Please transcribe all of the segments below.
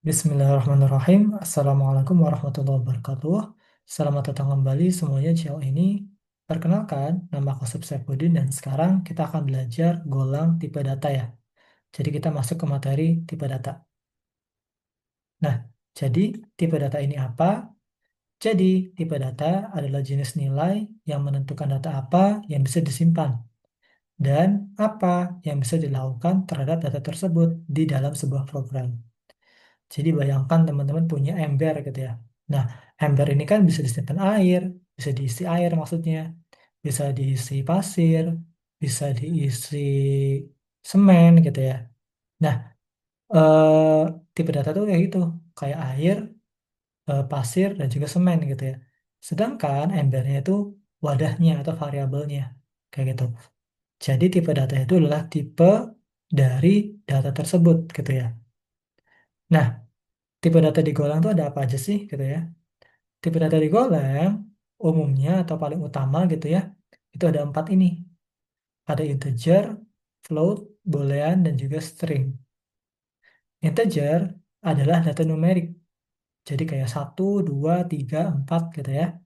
Bismillahirrahmanirrahim. Assalamualaikum warahmatullahi wabarakatuh. Selamat datang kembali semuanya di channel ini. Perkenalkan, nama aku Saifuddin dan sekarang kita akan belajar Golang tipe data ya. Jadi kita masuk ke materi tipe data. Nah, jadi tipe data ini apa? Jadi tipe data adalah jenis nilai yang menentukan data apa yang bisa disimpan dan apa yang bisa dilakukan terhadap data tersebut di dalam sebuah program. Jadi bayangkan teman-teman punya ember gitu ya. Nah, ember ini kan bisa disimpan air, bisa diisi air maksudnya, bisa diisi pasir, bisa diisi semen gitu ya. Nah, tipe data tuh kayak gitu, kayak air, pasir, dan juga semen gitu ya. Sedangkan embernya itu wadahnya atau variabelnya, kayak gitu. Jadi tipe data itu adalah tipe dari data tersebut gitu ya. Nah, tipe data di Golang itu ada apa aja sih gitu ya? Tipe data di Golang umumnya atau paling utama gitu ya, itu ada empat ini. Ada integer, float, boolean, dan juga string. Integer adalah data numerik. Jadi kayak satu, 2, 3, 4 gitu ya.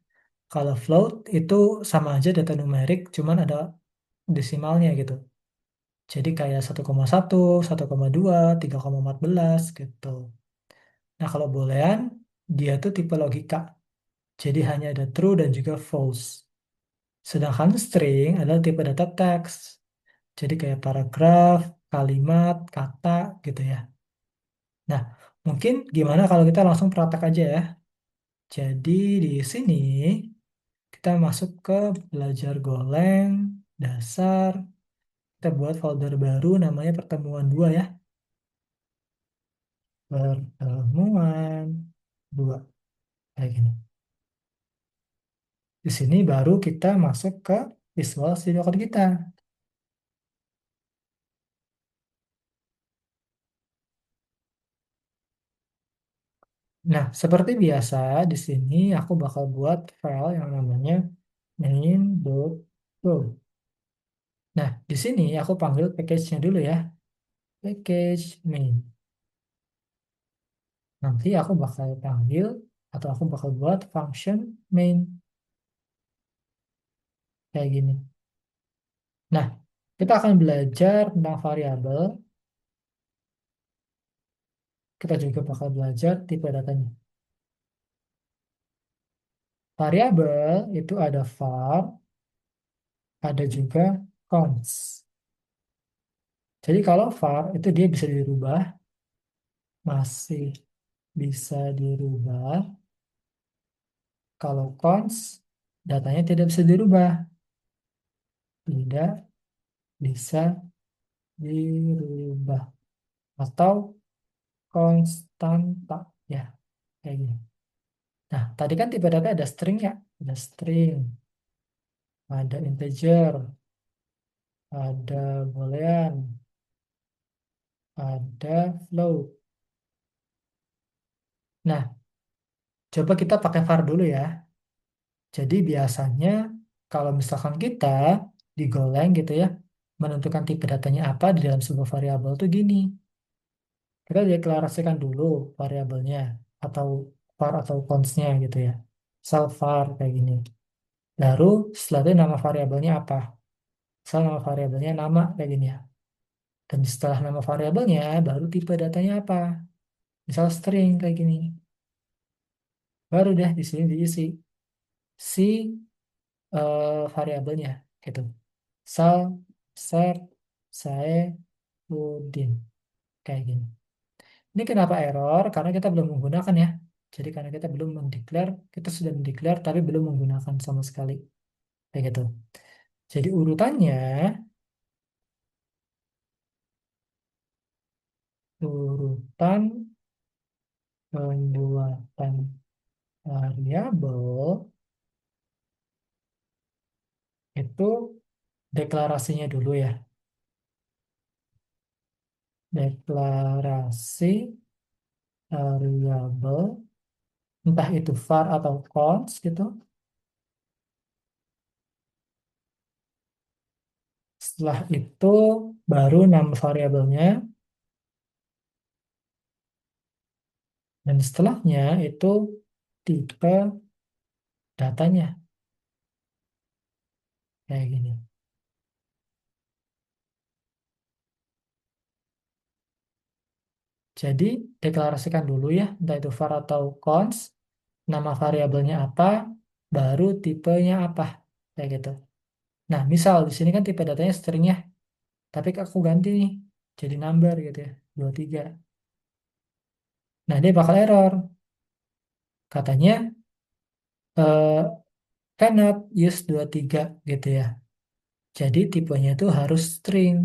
Kalau float itu sama aja data numerik, cuman ada desimalnya gitu. Jadi kayak 1,1, 1,2, 3,14 gitu. Nah kalau boolean, dia tuh tipe logika. Jadi hanya ada true dan juga false. Sedangkan string adalah tipe data teks. Jadi kayak paragraf, kalimat, kata gitu ya. Nah, mungkin gimana kalau kita langsung praktek aja ya. Jadi di sini kita masuk ke belajar Golang, dasar. Kita buat folder baru namanya pertemuan 2 ya. Pertemuan 2. Kayak gini. Di sini baru kita masuk ke Visual Studio Code kita. Nah, seperti biasa, di sini aku bakal buat file yang namanya main.go. Nah, di sini aku panggil package-nya dulu ya, package main. Nanti aku bakal panggil atau aku bakal buat function main kayak gini. Nah, kita akan belajar tentang variabel. Kita juga bakal belajar tipe datanya. Variabel itu ada var, ada juga const. Jadi kalau var itu dia bisa dirubah, masih bisa dirubah. Kalau cons, datanya tidak bisa dirubah. Tidak bisa dirubah. Atau konstanta. Ya, kayak gini. Nah, tadi kan tipe data ada string ya. Ada string, ada integer, ada boolean, ada float. Nah, coba kita pakai var dulu ya. Jadi biasanya kalau misalkan kita di Golang gitu ya, menentukan tipe datanya apa di dalam sebuah variabel tuh gini. Kita deklarasikan dulu variabelnya atau var atau constnya gitu ya. Self var kayak gini. Baru setelah itu nama variabelnya apa? Misal nama variabelnya nama kayak gini ya. Dan setelah nama variabelnya baru tipe datanya apa? Misal string kayak gini. Baru deh di sini diisi si variabelnya gitu. Sal, ser, sae, udin kayak gini. Ini kenapa error? Karena kita belum menggunakan ya. Jadi karena kita belum mendeklar, kita sudah mendeklar tapi belum menggunakan sama sekali. Kayak gitu. Jadi urutan pembuatan variabel itu deklarasinya dulu ya. Deklarasi variabel, entah itu var atau const gitu. Setelah itu baru nama variabelnya. Dan setelahnya itu tipe datanya kayak gini. Jadi deklarasikan dulu ya, entah itu var atau cons, nama variabelnya apa, baru tipenya apa, kayak gitu. Nah, misal di sini kan tipe datanya string ya, tapi aku ganti nih jadi number gitu ya, 23. Nah, dia bakal error. Katanya eh, cannot use 23 gitu ya. Jadi tipenya itu harus string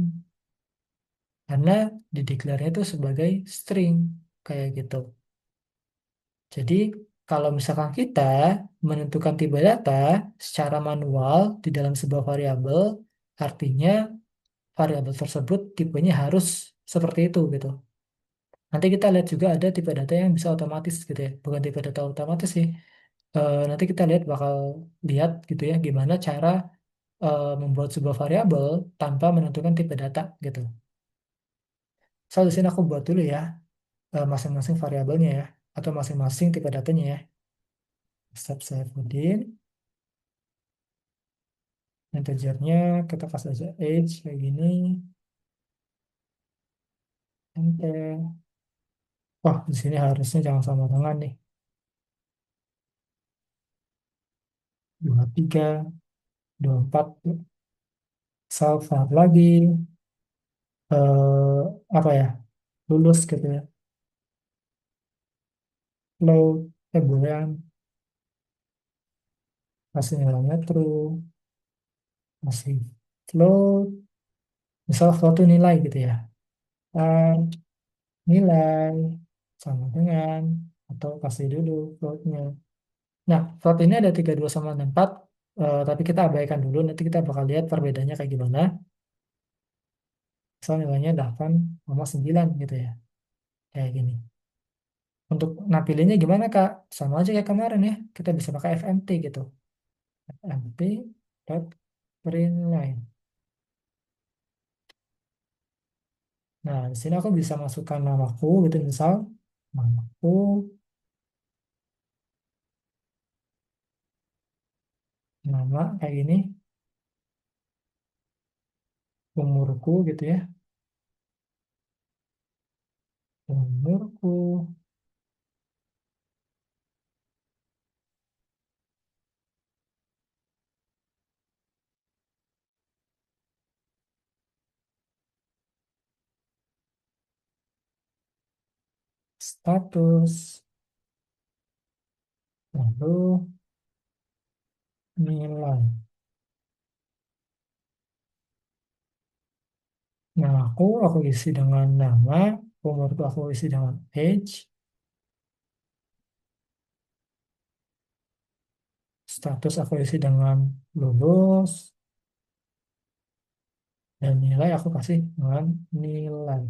karena dideklarasinya itu sebagai string kayak gitu. Jadi kalau misalkan kita menentukan tipe data secara manual di dalam sebuah variabel, artinya variabel tersebut tipenya harus seperti itu gitu. Nanti kita lihat juga ada tipe data yang bisa otomatis gitu ya, bukan tipe data otomatis sih. Nanti kita lihat bakal lihat gitu ya gimana cara membuat sebuah variabel tanpa menentukan tipe data gitu. So di sini aku buat dulu ya masing-masing variabelnya ya atau masing-masing tipe datanya ya. Step Saifuddin, integernya kita kasih aja age kayak gini, enter. Oh di sini harusnya jangan sama dengan nih 23, 24, salvar lagi apa ya lulus gitu ya, load boolean kasih nilainya true, kasih float, misal float itu nilai gitu ya. Ah, nilai sama dengan atau kasih dulu floatnya. Nah, float ini ada 32 sama 64, tapi kita abaikan dulu, nanti kita bakal lihat perbedaannya kayak gimana. Misal nilainya 8,9 gitu ya, kayak gini. Untuk nampilinnya gimana, Kak? Sama aja kayak kemarin ya, kita bisa pakai FMT gitu. FMT dot println. Nah, di sini aku bisa masukkan namaku gitu, misal namaku, nama kayak gini, umurku gitu ya, umurku, status, lalu nilai. Nah, aku isi dengan nama, umurku aku isi dengan age, status aku isi dengan lulus, dan nilai aku kasih dengan nilai.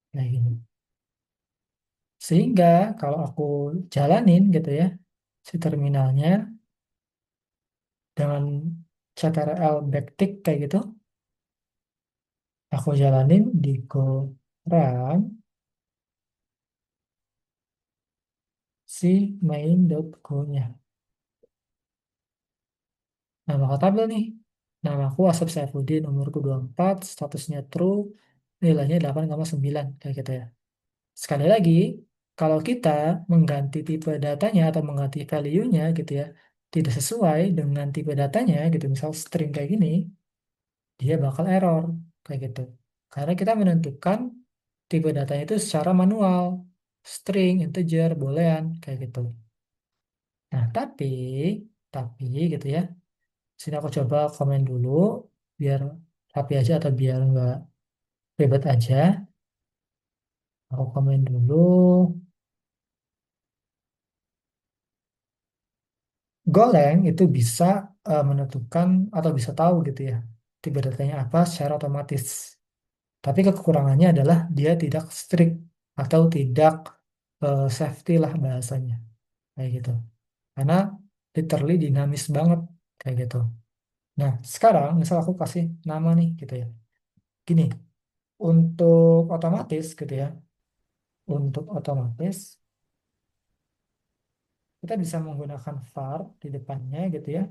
Kayak gini. Sehingga kalau aku jalanin gitu ya, si terminalnya dengan CTRL backtick kayak gitu, aku jalanin di Go run si main.go-nya. Nah, bakal tampil nih. Namaku Asep Saifuddin, umurku 24, statusnya true, nilainya 8,9 kayak gitu ya. Sekali lagi, kalau kita mengganti tipe datanya atau mengganti value-nya gitu ya, tidak sesuai dengan tipe datanya gitu, misal string kayak gini, dia bakal error kayak gitu. Karena kita menentukan tipe datanya itu secara manual, string, integer, boolean kayak gitu. Nah, tapi gitu ya. Sini aku coba komen dulu biar rapi aja atau biar nggak ribet aja. Aku komen dulu. Golang itu bisa menentukan atau bisa tahu gitu ya tipe datanya apa secara otomatis. Tapi kekurangannya adalah dia tidak strict atau tidak safety lah bahasanya kayak gitu. Karena literally dinamis banget kayak gitu. Nah, sekarang misal aku kasih nama nih gitu ya. Gini, untuk otomatis gitu ya. Untuk otomatis. kita bisa menggunakan var di depannya gitu ya,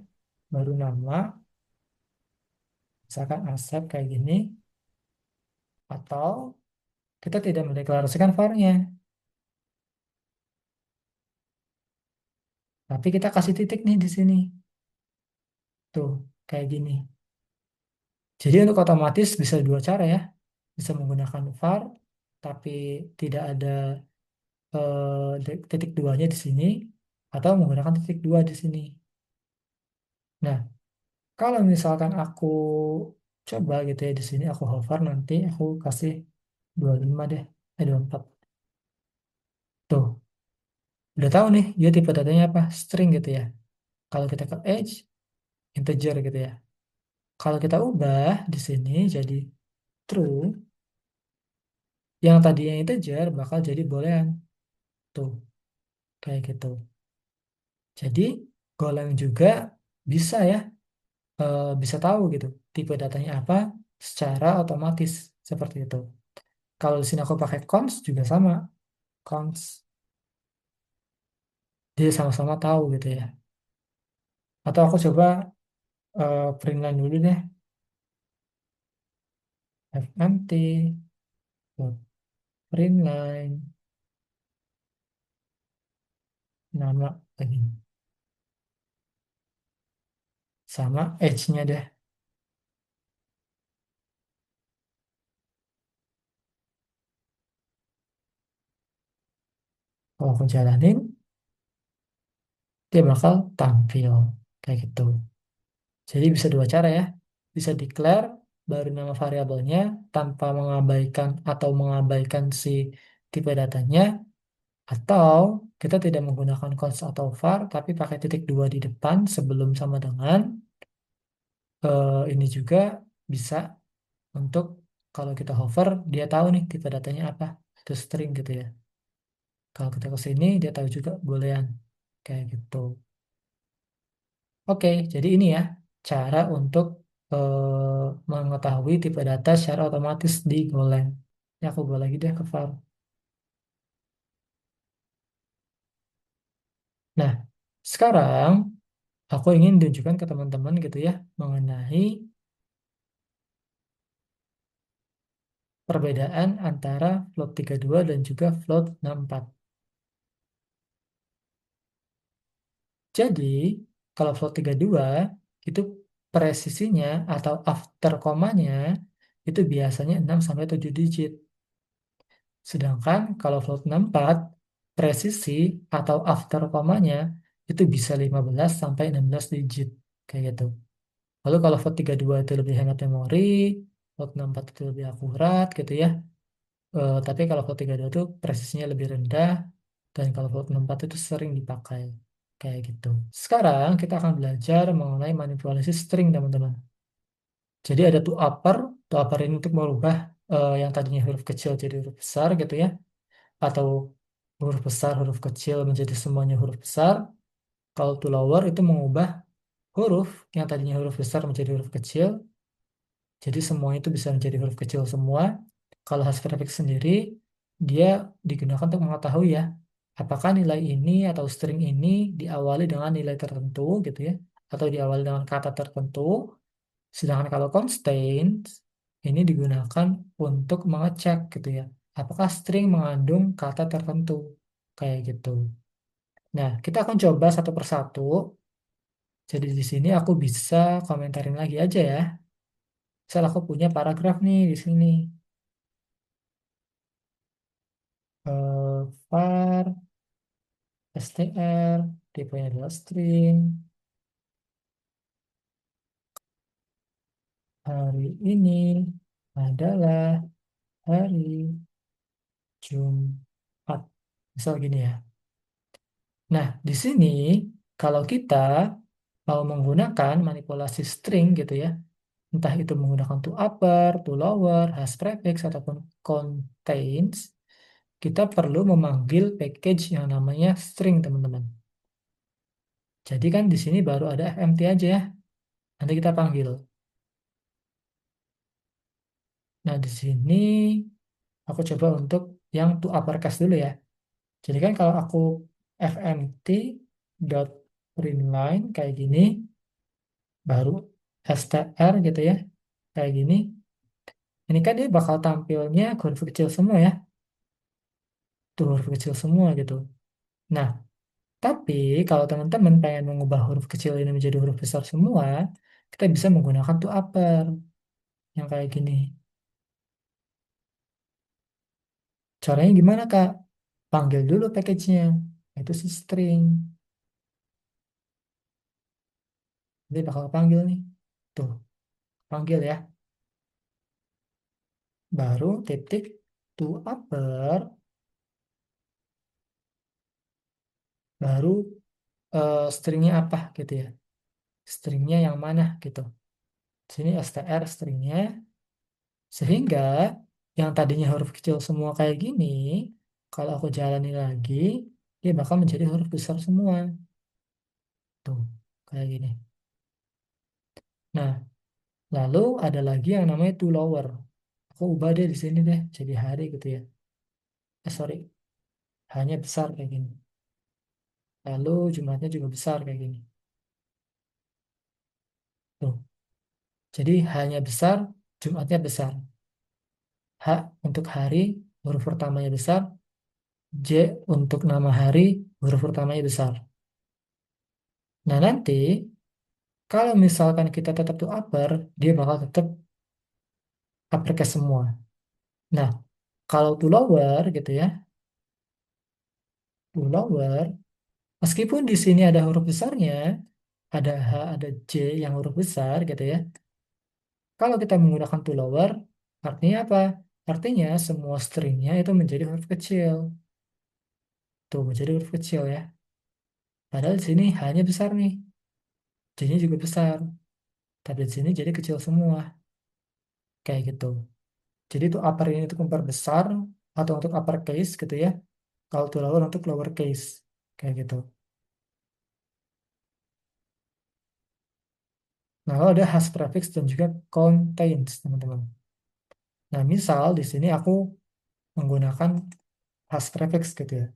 baru nama, misalkan Asep kayak gini, atau kita tidak mendeklarasikan var-nya, tapi kita kasih titik nih di sini, tuh kayak gini. Jadi untuk otomatis bisa dua cara ya, bisa menggunakan var, tapi tidak ada titik duanya di sini, atau menggunakan titik dua di sini. Nah, kalau misalkan aku coba gitu ya di sini aku hover nanti aku kasih 25 deh, 24. Tuh, udah tahu nih dia tipe datanya apa? String gitu ya. Kalau kita ke age, integer gitu ya. Kalau kita ubah di sini jadi true, yang tadinya integer bakal jadi boolean. Tuh, kayak gitu. Jadi Golang juga bisa ya, bisa tahu gitu tipe datanya apa secara otomatis seperti itu. Kalau di sini aku pakai const juga sama, const dia sama-sama tahu gitu ya. Atau aku coba print line dulu deh, fmt print line nama lagi sama age-nya deh. Kalau aku jalanin, dia bakal tampil kayak gitu. Jadi bisa dua cara ya. Bisa declare baru nama variabelnya tanpa mengabaikan atau mengabaikan si tipe datanya, atau kita tidak menggunakan const atau var tapi pakai titik dua di depan sebelum sama dengan ini juga bisa untuk kalau kita hover dia tahu nih tipe datanya apa, itu string gitu ya. Kalau kita ke sini dia tahu juga boolean kayak gitu. Oke, jadi ini ya cara untuk mengetahui tipe data secara otomatis di Golang. Ya aku bawa lagi deh ke var. Nah, sekarang aku ingin tunjukkan ke teman-teman gitu ya mengenai perbedaan antara float 32 dan juga float 64. Jadi, kalau float 32 itu presisinya atau after komanya itu biasanya 6 sampai 7 digit. Sedangkan kalau float 64 presisi atau after komanya itu bisa 15 sampai 16 digit kayak gitu. Lalu kalau float 32 itu lebih hemat memori, float 64 itu lebih akurat gitu ya. Tapi kalau float 32 itu presisinya lebih rendah dan kalau float 64 itu sering dipakai kayak gitu. Sekarang kita akan belajar mengenai manipulasi string, teman-teman. Jadi ada to upper ini untuk merubah yang tadinya huruf kecil jadi huruf besar gitu ya, atau huruf besar huruf kecil menjadi semuanya huruf besar. Kalau to lower itu mengubah huruf yang tadinya huruf besar menjadi huruf kecil, jadi semuanya itu bisa menjadi huruf kecil semua. Kalau hash prefix sendiri dia digunakan untuk mengetahui ya apakah nilai ini atau string ini diawali dengan nilai tertentu gitu ya, atau diawali dengan kata tertentu. Sedangkan kalau constraint ini digunakan untuk mengecek gitu ya, apakah string mengandung kata tertentu kayak gitu. Nah, kita akan coba satu persatu. Jadi di sini aku bisa komentarin lagi aja ya. Misal aku punya paragraf nih di sini. Var str tipenya adalah string. Hari ini adalah hari Jumat. Misal gini ya. Nah, di sini kalau kita mau menggunakan manipulasi string gitu ya, entah itu menggunakan to upper, to lower, hash prefix ataupun contains, kita perlu memanggil package yang namanya string, teman-teman. Jadi kan di sini baru ada fmt aja ya. Nanti kita panggil. Nah, di sini aku coba untuk yang to uppercase dulu ya. Jadi kan kalau aku fmt dot print line kayak gini, baru str gitu ya, kayak gini. Ini kan dia bakal tampilnya huruf kecil semua ya, tuh huruf kecil semua gitu. Nah, tapi kalau teman-teman pengen mengubah huruf kecil ini menjadi huruf besar semua, kita bisa menggunakan to upper yang kayak gini. Caranya gimana, Kak? Panggil dulu package-nya, itu si string. Dia bakal panggil nih. Tuh, panggil ya. Baru titik to upper, baru stringnya apa gitu ya. Stringnya yang mana gitu. Sini str stringnya. Sehingga yang tadinya huruf kecil semua kayak gini, kalau aku jalani lagi, dia bakal menjadi huruf besar semua. Tuh, kayak gini. Nah, lalu ada lagi yang namanya to lower. Aku ubah deh di sini deh, jadi hari gitu ya. Sorry, hanya besar kayak gini. Lalu jumlahnya juga besar kayak gini. Tuh, jadi hanya besar, Jumatnya besar. H untuk hari, huruf pertamanya besar. J untuk nama hari, huruf pertamanya besar. Nah, nanti kalau misalkan kita tetap to upper, dia bakal tetap uppercase semua. Nah, kalau to lower gitu ya, to lower, meskipun di sini ada huruf besarnya, ada H, ada J yang huruf besar gitu ya. Kalau kita menggunakan to lower, artinya apa? Artinya semua stringnya itu menjadi huruf kecil. Tuh, menjadi huruf kecil ya. Padahal di sini hanya besar nih. J-nya juga besar. Tapi di sini jadi kecil semua. Kayak gitu. Jadi itu upper ini untuk memperbesar atau untuk uppercase gitu ya. Kalau to lower untuk lowercase. Kayak gitu. Nah, lalu ada has prefix dan juga contains, teman-teman. Nah, misal di sini aku menggunakan has prefix gitu ya.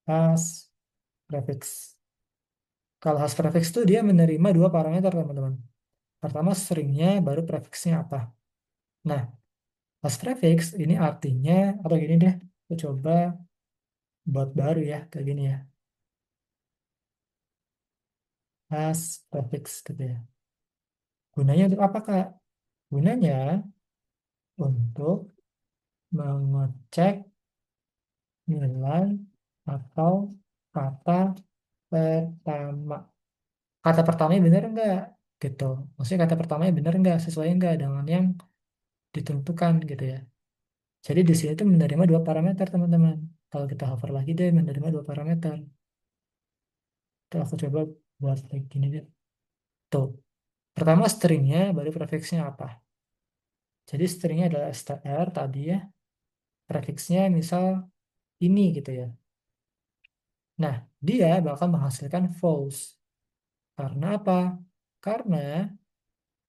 Has prefix. Kalau has prefix itu dia menerima dua parameter, teman-teman. Pertama stringnya, baru prefixnya apa. Nah, has prefix ini artinya, atau gini deh, aku coba buat baru ya, kayak gini ya. Has prefix gitu ya. Gunanya untuk apa, Kak? Gunanya untuk mengecek nilai atau kata pertama. Kata pertamanya benar enggak? Gitu. Maksudnya kata pertamanya benar enggak? Sesuai enggak dengan yang ditentukan gitu ya. Jadi di sini itu menerima dua parameter, teman-teman. Kalau kita hover lagi deh menerima dua parameter. Tuh aku coba buat kayak gini deh. Tuh. Pertama stringnya, baru prefixnya apa. Jadi stringnya adalah str tadi ya. Prefixnya misal ini gitu ya. Nah, dia bakal menghasilkan false. Karena apa? Karena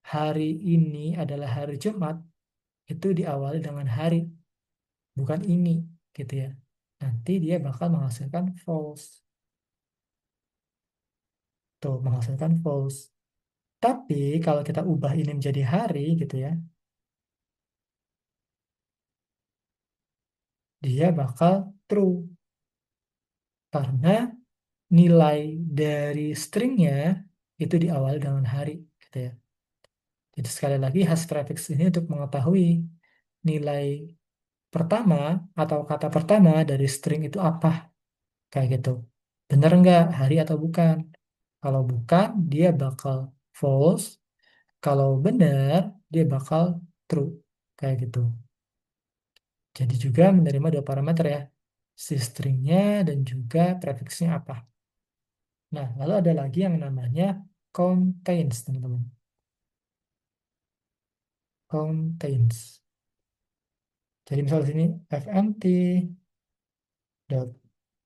hari ini adalah hari Jumat, itu diawali dengan hari, bukan ini, gitu ya. Nanti dia bakal menghasilkan false. Tuh, menghasilkan false. Tapi kalau kita ubah ini menjadi hari, gitu ya, dia bakal true. Karena nilai dari stringnya itu diawali dengan hari, gitu ya. Jadi sekali lagi, has prefix ini untuk mengetahui nilai pertama atau kata pertama dari string itu apa, kayak gitu. Bener nggak hari atau bukan? Kalau bukan, dia bakal false. Kalau benar, dia bakal true, kayak gitu. Jadi juga menerima dua parameter ya, si stringnya dan juga prefixnya apa. Nah, lalu ada lagi yang namanya contains, teman-teman. Contains. Jadi misal di sini fmt dot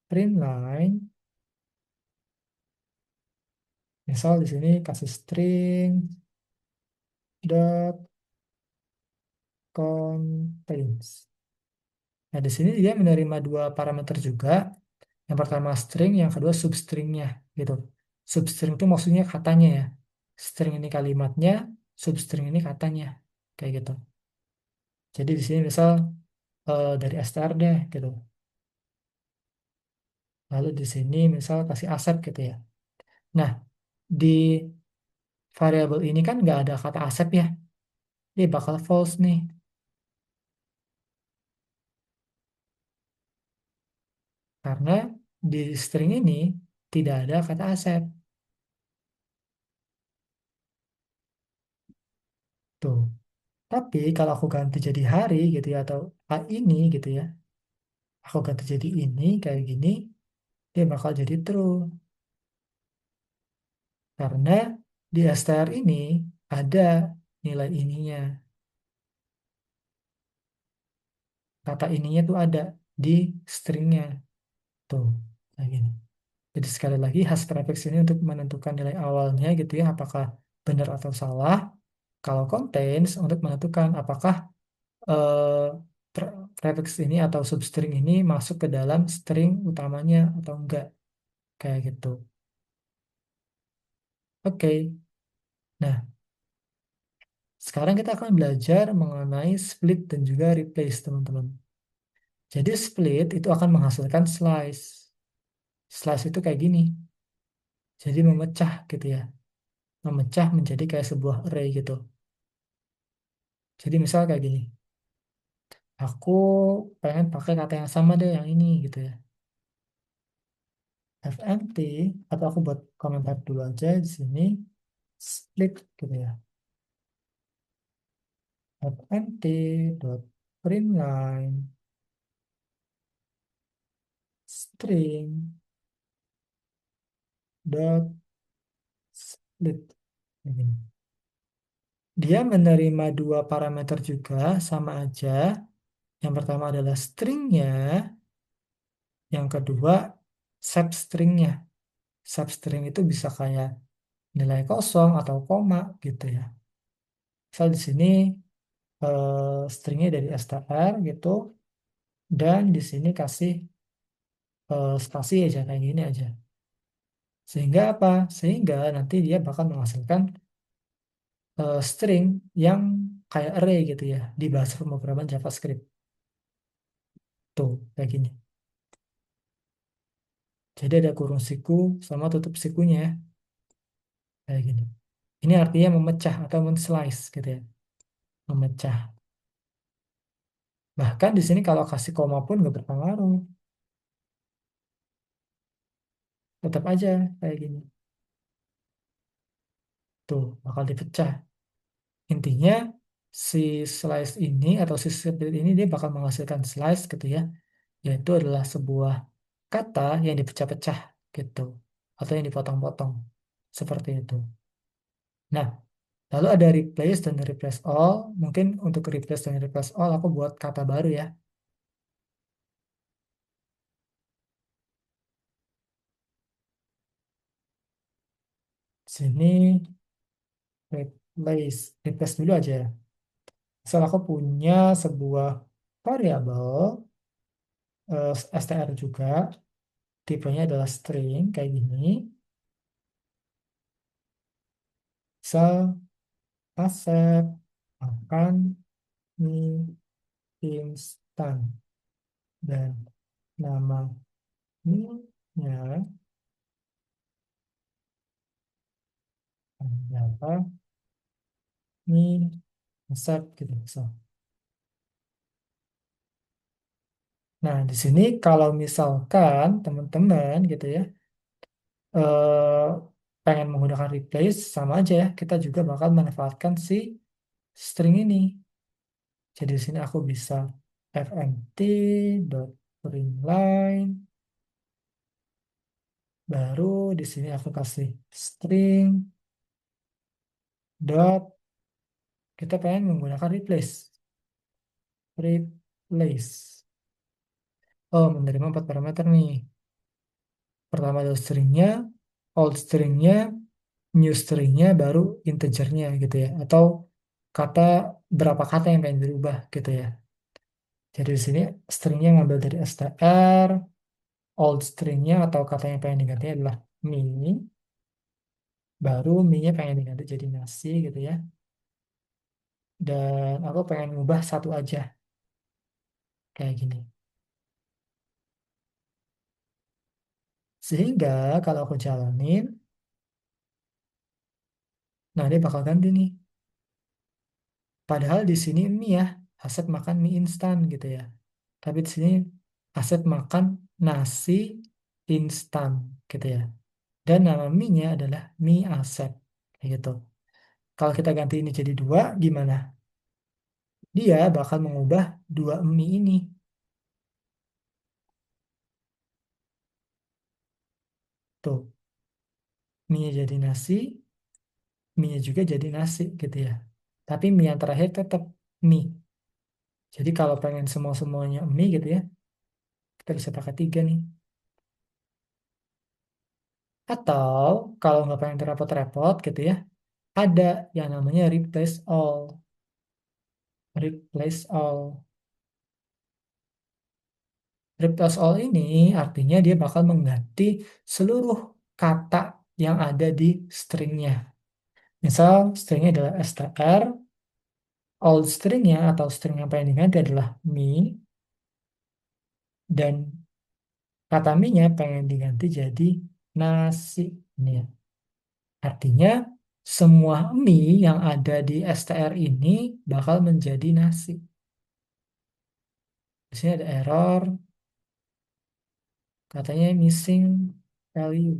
println, misal di sini kasih string dot contains. Nah, di sini dia menerima dua parameter juga. Yang pertama string, yang kedua substringnya gitu. Substring itu maksudnya katanya ya. String ini kalimatnya, substring ini katanya. Kayak gitu. Jadi di sini misal dari str deh gitu. Lalu di sini misal kasih accept gitu ya. Nah, di variabel ini kan nggak ada kata accept ya. Dia bakal false nih. Karena di string ini tidak ada kata accept. Tuh. Tapi kalau aku ganti jadi hari gitu ya, atau ini gitu ya, aku ganti jadi ini kayak gini, dia bakal jadi true. Karena di str ini ada nilai ininya. Kata ininya tuh ada di stringnya. Tuh, kayak gini. Jadi sekali lagi hash prefix ini untuk menentukan nilai awalnya gitu ya, apakah benar atau salah. Kalau contains untuk menentukan apakah eh, prefix ini atau substring ini masuk ke dalam string utamanya atau enggak. Kayak gitu. Oke. Nah, sekarang kita akan belajar mengenai split dan juga replace, teman-teman. Jadi split itu akan menghasilkan slice. Slice itu kayak gini. Jadi memecah gitu ya. Memecah menjadi kayak sebuah array gitu. Jadi misal kayak gini. Aku pengen pakai kata yang sama deh yang ini gitu ya. fmt atau aku buat komentar dulu aja di sini split gitu ya. fmt dot println string dot split. Ini. Dia menerima dua parameter juga sama aja. Yang pertama adalah stringnya, yang kedua substringnya. Substring itu bisa kayak nilai kosong atau koma gitu ya. Misal di sini stringnya dari str gitu, dan di sini kasih spasi aja kayak gini aja. Sehingga apa? Sehingga nanti dia bakal menghasilkan string yang kayak array gitu ya di bahasa pemrograman JavaScript. Tuh, kayak gini. Jadi ada kurung siku sama tutup sikunya ya, kayak gini. Ini artinya memecah atau men-slice gitu ya, memecah. Bahkan di sini kalau kasih koma pun nggak berpengaruh, tetap aja kayak gini. Tuh, bakal dipecah. Intinya si slice ini atau si split ini dia bakal menghasilkan slice gitu ya, yaitu adalah sebuah kata yang dipecah-pecah gitu, atau yang dipotong-potong seperti itu. Nah, lalu ada replace dan replace all. Mungkin untuk replace dan replace all aku buat kata baru ya. Sini replace dulu aja ya. Misal aku punya sebuah variabel str juga, tipenya adalah string kayak gini. Misal accept akan mie instan dan nama mie-nya apa? Mie accept gitu misal. Nah, di sini kalau misalkan teman-teman gitu ya, eh, pengen menggunakan replace sama aja ya, kita juga bakal manfaatkan si string ini. Jadi di sini aku bisa fmt dot println, baru di sini aku kasih string dot, kita pengen menggunakan replace. Oh, menerima empat parameter nih. Pertama adalah stringnya, old stringnya, new stringnya, baru integernya gitu ya. Atau kata berapa kata yang pengen dirubah gitu ya. Jadi di sini stringnya ngambil dari str, old stringnya atau kata yang pengen diganti adalah me, Baru mie-nya pengen diganti jadi nasi gitu ya. Dan aku pengen ngubah satu aja kayak gini. Sehingga kalau aku jalanin, nah dia bakal ganti nih. Padahal di sini mie ya, Asep makan mie instan gitu ya. Tapi di sini Asep makan nasi instan gitu ya. Dan nama mie-nya adalah mie Asep kayak gitu. Kalau kita ganti ini jadi dua, gimana? Dia bakal mengubah dua mie ini. Tuh, mie-nya jadi nasi, mie-nya juga jadi nasi gitu ya. Tapi mie yang terakhir tetap mie. Jadi kalau pengen semua-semuanya mie gitu ya, kita bisa pakai tiga nih. Atau kalau nggak pengen repot-repot gitu ya, ada yang namanya replace all. Replace all. Replace all ini artinya dia bakal mengganti seluruh kata yang ada di stringnya. Misal stringnya adalah str, all stringnya atau string yang pengen diganti adalah me, dan kata me-nya pengen diganti jadi nasi. Ini ya. Artinya semua mie yang ada di str ini bakal menjadi nasi. Di sini ada error, katanya missing value.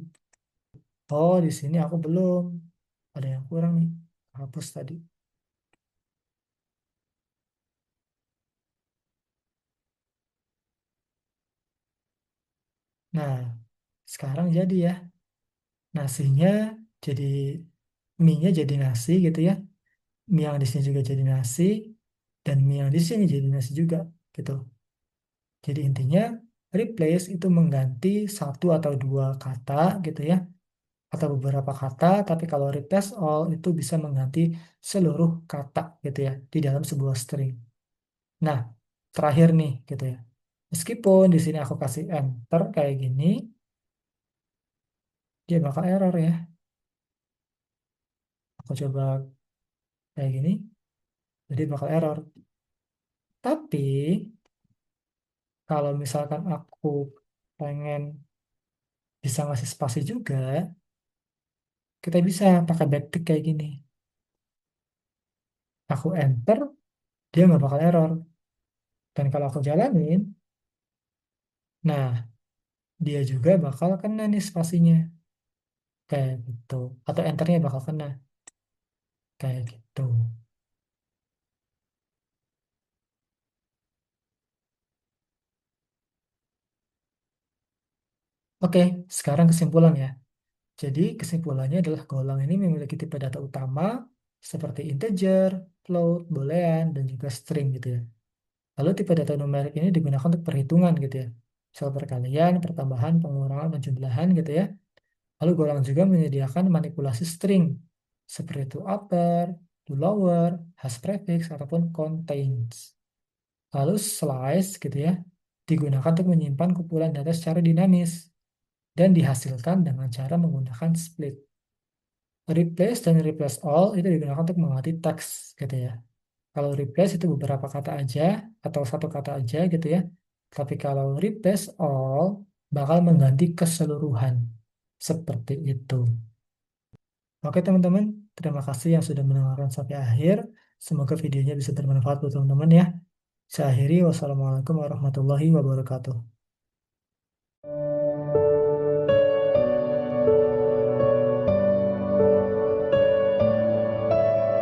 Oh, di sini aku belum. Ada yang kurang nih. Hapus tadi. Nah, sekarang jadi ya. Nasinya jadi, mie-nya jadi nasi gitu ya. Mie yang di sini juga jadi nasi. Dan mie yang di sini jadi nasi juga gitu. Jadi intinya replace itu mengganti satu atau dua kata gitu ya, atau beberapa kata, tapi kalau replace all itu bisa mengganti seluruh kata gitu ya di dalam sebuah string. Nah, terakhir nih gitu ya. Meskipun di sini aku kasih enter kayak gini, dia bakal error ya. Aku coba kayak gini, jadi bakal error. Tapi kalau misalkan aku pengen bisa ngasih spasi juga, kita bisa pakai backtick kayak gini. Aku enter, dia nggak bakal error. Dan kalau aku jalanin, nah dia juga bakal kena nih spasinya. Kayak gitu. Atau enternya bakal kena. Kayak gitu. Oke, sekarang kesimpulan ya. Jadi kesimpulannya adalah golang ini memiliki tipe data utama seperti integer, float, boolean, dan juga string gitu ya. Lalu tipe data numerik ini digunakan untuk perhitungan gitu ya. Soal perkalian, pertambahan, pengurangan, penjumlahan gitu ya. Lalu golang juga menyediakan manipulasi string seperti to upper, to lower, has prefix, ataupun contains. Lalu slice gitu ya, digunakan untuk menyimpan kumpulan data secara dinamis dan dihasilkan dengan cara menggunakan split. Replace dan replace all itu digunakan untuk mengganti teks gitu ya. Kalau replace itu beberapa kata aja atau satu kata aja gitu ya. Tapi kalau replace all bakal mengganti keseluruhan. Seperti itu. Oke teman-teman, terima kasih yang sudah mendengarkan sampai akhir. Semoga videonya bisa bermanfaat buat teman-teman ya. Saya akhiri, wassalamualaikum warahmatullahi wabarakatuh.